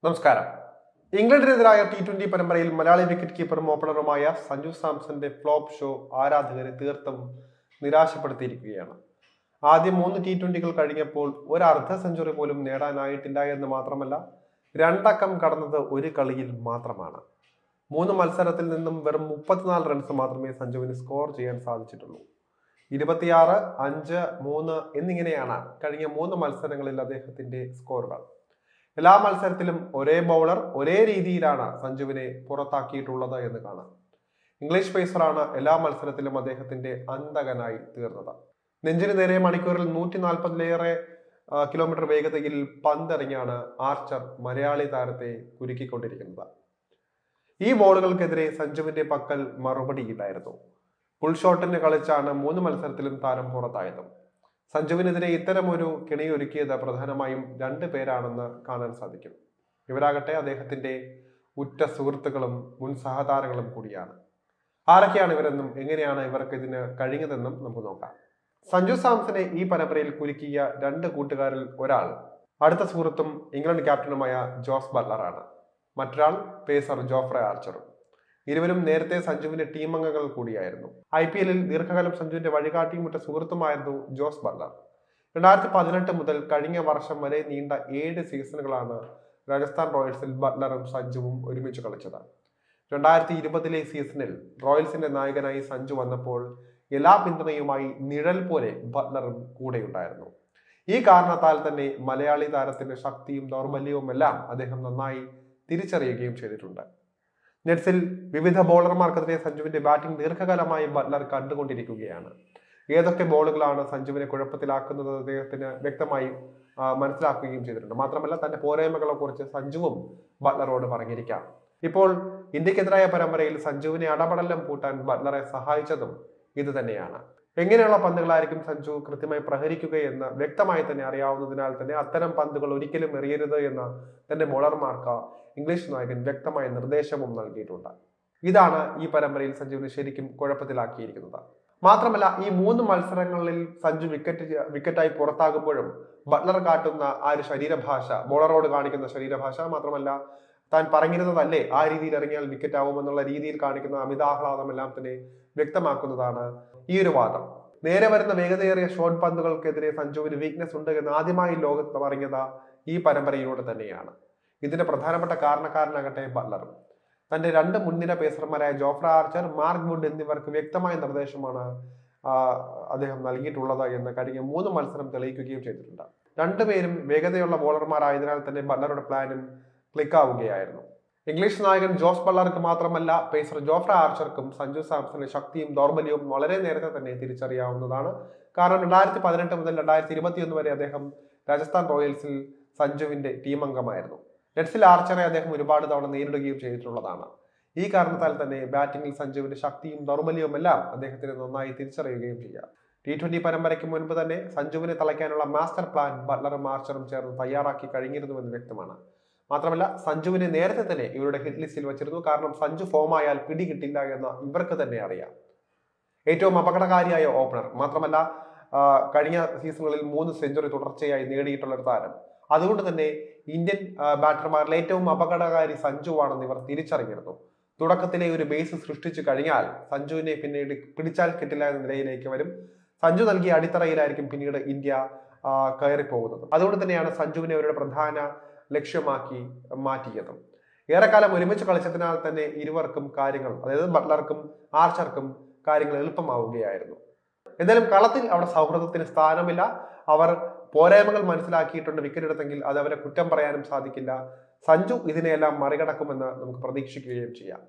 നമസ്കാരം. ഇംഗ്ലണ്ടിനെതിരായ T20 പരമ്പരയിൽ മലയാളി വിക്കറ്റ് കീപ്പറും ഓപ്പണറുമായ സഞ്ജു സാംസന്റെ ഫ്ലോപ്പ് ഷോ ആരാധകരെ തീർത്തും നിരാശപ്പെടുത്തിയിരിക്കുകയാണ്. ആദ്യം 3 T20കൾ കഴിഞ്ഞപ്പോൾ ഒരു അർദ്ധ സെഞ്ചുറി പോലും നേടാനായിട്ടില്ല എന്ന് മാത്രമല്ല, രണ്ടക്കം കടന്നത് ഒരു കളിയിൽ മാത്രമാണ്. 3 മത്സരത്തിൽ നിന്നും വെറും 34 റൺസ് മാത്രമേ സഞ്ജുവിന് സ്കോർ ചെയ്യാൻ സാധിച്ചിട്ടുള്ളൂ. 26, 5, 3 എന്നിങ്ങനെയാണ് കഴിഞ്ഞ 3 മത്സരങ്ങളിൽ അദ്ദേഹത്തിന്റെ സ്കോറുകൾ. എല്ലാ മത്സരത്തിലും ഒരേ ബൗളർ ഒരേ രീതിയിലാണ് സഞ്ജുവിനെ പുറത്താക്കിയിട്ടുള്ളത് എന്ന് കാണാം. ഇംഗ്ലീഷ് പേസറാണ് എല്ലാ മത്സരത്തിലും അദ്ദേഹത്തിന്റെ അന്തകനായി തീർന്നത്. നെഞ്ചിന് നേരെ മണിക്കൂറിൽ 140-ലേറെ കിലോമീറ്റർ വേഗതയിൽ പന്തെറിഞ്ഞാണ് ആർച്ചർ മലയാളി താരത്തെ കുരുക്കിക്കൊണ്ടിരിക്കുന്നത്. ഈ ബോളുകൾക്കെതിരെ സഞ്ജുവിന്റെ പക്കൽ മറുപടിയില്ലായിരുന്നു. ഫുൾ ഷോട്ടിന് കളിച്ചാണ് 3 മത്സരത്തിലും താരം പുറത്തായത്. സഞ്ജുവിനെതിരെ ഇത്തരമൊരു കെണിയൊരുക്കിയത് പ്രധാനമായും 2 പേരാണെന്ന് കാണാൻ സാധിക്കും. ഇവരാകട്ടെ അദ്ദേഹത്തിന്റെ ഉറ്റ സുഹൃത്തുക്കളും മുൻ സഹതാരങ്ങളും കൂടിയാണ്. ആരൊക്കെയാണ് ഇവരെന്നും എങ്ങനെയാണ് ഇവർക്ക് ഇതിന് കഴിഞ്ഞതെന്നും നമുക്ക് നോക്കാം. സഞ്ജു സാംസനെ ഈ പരമ്പരയിൽ കുരുക്കിയ 2 കൂട്ടുകാരിൽ ഒരാൾ അടുത്ത സുഹൃത്തും ഇംഗ്ലണ്ട് ക്യാപ്റ്റനുമായ ജോസ് ബട്ട്ലറാണ്. മറ്റൊരാൾ പേസർ ജോഫ്രെ ആർച്ചറും. ഇരുവരും നേരത്തെ സഞ്ജുവിന്റെ ടീം അംഗങ്ങൾ കൂടിയായിരുന്നു. IPL ദീർഘകാലം സഞ്ജുവിന്റെ വഴികാട്ടിയും മറ്റു സുഹൃത്തുമായിരുന്നു ജോസ് ബട്ട്ലർ. 2018 മുതൽ കഴിഞ്ഞ വർഷം വരെ നീണ്ട 7 സീസണുകളാണ് രാജസ്ഥാൻ റോയൽസിൽ ബട്ട്ലറും സഞ്ജുവും ഒരുമിച്ച് കളിച്ചത്. 2020-ലെ സീസണിൽ റോയൽസിന്റെ നായകനായി സഞ്ജു വന്നപ്പോൾ എല്ലാ പിന്തുണയുമായി നിഴൽ പോലെ ബട്ട്ലറും കൂടെയുണ്ടായിരുന്നു. ഈ കാരണത്താൽ തന്നെ മലയാളി താരത്തിന്റെ ശക്തിയും ദൗർബല്യവും എല്ലാം അദ്ദേഹം നന്നായി തിരിച്ചറിയുകയും ചെയ്തിട്ടുണ്ട്. നെറ്റ്സിൽ വിവിധ ബോളർമാർക്കെതിരെ സഞ്ജുവിന്റെ ബാറ്റിംഗ് ദീർഘകാലമായി ബട്ട്ലർ കണ്ടുകൊണ്ടിരിക്കുകയാണ്. ഏതൊക്കെ ബോളുകളാണ് സഞ്ജുവിനെ കുഴപ്പത്തിലാക്കുന്നത് അദ്ദേഹത്തിന് വ്യക്തമായി മനസ്സിലാക്കുകയും ചെയ്തിട്ടുണ്ട്. മാത്രമല്ല, തന്റെ പോരായ്മകളെ കുറിച്ച് സഞ്ജുവും ബട്ട്ലറോട് പറഞ്ഞിരിക്കാം. ഇപ്പോൾ ഇന്ത്യക്കെതിരായ പരമ്പരയിൽ സഞ്ജുവിനെ അടപടലം പൂട്ടാൻ ബട്ട്ലറെ സഹായിച്ചതും ഇത് തന്നെയാണ്. എങ്ങനെയുള്ള പന്തുകളായിരിക്കും സഞ്ജു കൃത്യമായി പ്രഹരിക്കുകയെന്ന് വ്യക്തമായി തന്നെ അറിയാവുന്നതിനാൽ തന്നെ അത്തരം പന്തുകൾ ഒരിക്കലും എറിയരുത് എന്ന് തന്റെ ബോളർമാർക്ക് ഇംഗ്ലീഷ് നായകൻ വ്യക്തമായ നിർദ്ദേശവും നൽകിയിട്ടുണ്ട്. ഇതാണ് ഈ പരമ്പരയിൽ സഞ്ജുവിനെ ശരിക്കും കുഴപ്പത്തിലാക്കിയിരിക്കുന്നത്. മാത്രമല്ല, ഈ 3 മത്സരങ്ങളിൽ സഞ്ജു വിക്കറ്റായി പുറത്താകുമ്പോഴും ബട്ട്ലർ കാട്ടുന്ന ആ ഒരു ശരീരഭാഷ, ബോളറോട് കാണിക്കുന്ന ശരീരഭാഷ, മാത്രമല്ല താൻ പറഞ്ഞിരുന്നതല്ലേ ആ രീതിയിൽ ഇറങ്ങിയാൽ വിക്കറ്റ് ആവുമെന്നുള്ള രീതിയിൽ കാണിക്കുന്ന അമിതാഹ്ലാദമെല്ലാം തന്നെ വ്യക്തമാക്കുന്നതാണ് ഈ ഒരു വാദം. നേരെ വരുന്ന വേഗതയേറിയ ഷോർട്ട് പന്തുകൾക്കെതിരെ സഞ്ജുവിന് വീക്ക്നെസ് ഉണ്ട് എന്ന് ആദ്യമായി ലോകത്ത് പറഞ്ഞത് ഈ പരമ്പരയിലൂടെ തന്നെയാണ്. ഇതിന്റെ പ്രധാനപ്പെട്ട കാരണക്കാരനാകട്ടെ ബട്ട്ലറും. തന്റെ 2 മുൻനിര പേസർമാരായ ജോഫ്രെ ആർച്ചർ, മാർക്ക് വുഡ് എന്നിവർക്ക് വ്യക്തമായ നിർദ്ദേശമാണ് അദ്ദേഹം നൽകിയിട്ടുള്ളത് എന്ന് കഴിഞ്ഞ 3 മത്സരം തെളിയിക്കുകയും ചെയ്തിട്ടുണ്ട്. 2 പേരും വേഗതയുള്ള ബോളർമാരായതിനാൽ തന്നെ ബട്ട്ലറുടെ പ്ലാനും ക്ലിക്കാവുകയായിരുന്നു. ഇംഗ്ലീഷ് നായകൻ ജോസ് ബട്ട്ലർക്ക് മാത്രമല്ല, പേസർ ജോഫ്രെ ആർച്ചർക്കും സഞ്ജു സാംസന്റെ ശക്തിയും ദൗർബല്യവും വളരെ നേരത്തെ തന്നെ തിരിച്ചറിയാവുന്നതാണ്. കാരണം 2018 മുതൽ 2021 വരെ അദ്ദേഹം രാജസ്ഥാൻ റോയൽസിൽ സഞ്ജുവിന്റെ ടീം അംഗമായിരുന്നു. നെറ്റ്സിൽ ആർച്ചറെ അദ്ദേഹം ഒരുപാട് തവണ നേരിടുകയും ചെയ്തിട്ടുള്ളതാണ്. ഈ കാരണത്താൽ തന്നെ ബാറ്റിംഗിൽ സഞ്ജുവിന്റെ ശക്തിയും ദൗർബല്യവും എല്ലാം അദ്ദേഹത്തിന് നന്നായി തിരിച്ചറിയുകയും ചെയ്യാം. T20 പരമ്പരയ്ക്ക് മുൻപ് തന്നെ സഞ്ജുവിനെ തളയ്ക്കാനുള്ള മാസ്റ്റർ പ്ലാൻ ബട്ട്ലറും ആർച്ചറും ചേർന്ന് തയ്യാറാക്കി കഴിഞ്ഞിരുന്നുവെന്ന് വ്യക്തമാണ്. മാത്രമല്ല, സഞ്ജുവിനെ നേരത്തെ തന്നെ ഇവരുടെ ഹിറ്റ് ലിസ്റ്റിൽ വെച്ചിരുന്നു. കാരണം സഞ്ജു ഫോമായാൽ പിടികിട്ടില്ല എന്ന് ഇവർക്ക് തന്നെ അറിയാം. ഏറ്റവും അപകടകാരിയായ ഓപ്പണർ, മാത്രമല്ല കഴിഞ്ഞ സീസണുകളിൽ 3 സെഞ്ചുറി തുടർച്ചയായി നേടിയിട്ടുള്ള ഒരു താരം. അതുകൊണ്ട് തന്നെ ഇന്ത്യൻ ബാറ്റർമാരിൽ ഏറ്റവും അപകടകാരി സഞ്ജുവാണെന്ന് ഇവർ തിരിച്ചറിഞ്ഞിരുന്നു. തുടക്കത്തിലെ ഒരു ബേസ് സൃഷ്ടിച്ചു കഴിഞ്ഞാൽ സഞ്ജുവിനെ പിന്നീട് പിടിച്ചാൽ കിട്ടില്ല എന്ന നിലയിലേക്ക് വരും. സഞ്ജു നൽകിയ അടിത്തറയിലായിരിക്കും പിന്നീട് ഇന്ത്യ കയറിപ്പോകുന്നത്. അതുകൊണ്ട് തന്നെയാണ് സഞ്ജുവിനെ അവരുടെ പ്രധാന ലക്ഷ്യമാക്കി മാറ്റിയതും. ഏറെക്കാലം ഒരുമിച്ച് കളിച്ചതിനാൽ തന്നെ ഇരുവർക്കും കാര്യങ്ങൾ, അതായത് ബട്ട്ലർക്കും ആർച്ചർക്കും കാര്യങ്ങൾ എളുപ്പമാവുകയായിരുന്നു. എന്തായാലും കളത്തിൽ അവിടെ സൗഹൃദത്തിന് സ്ഥാനമില്ല. അവർ പോരായ്മകൾ മനസ്സിലാക്കിയിട്ടുണ്ട് വിക്കറ്റ് എടുത്തെങ്കിൽ അത് അവരെ കുറ്റം പറയാനും സാധിക്കില്ല. സഞ്ജു ഇതിനെയെല്ലാം മറികടക്കുമെന്ന് നമുക്ക് പ്രതീക്ഷിക്കുകയും ചെയ്യാം.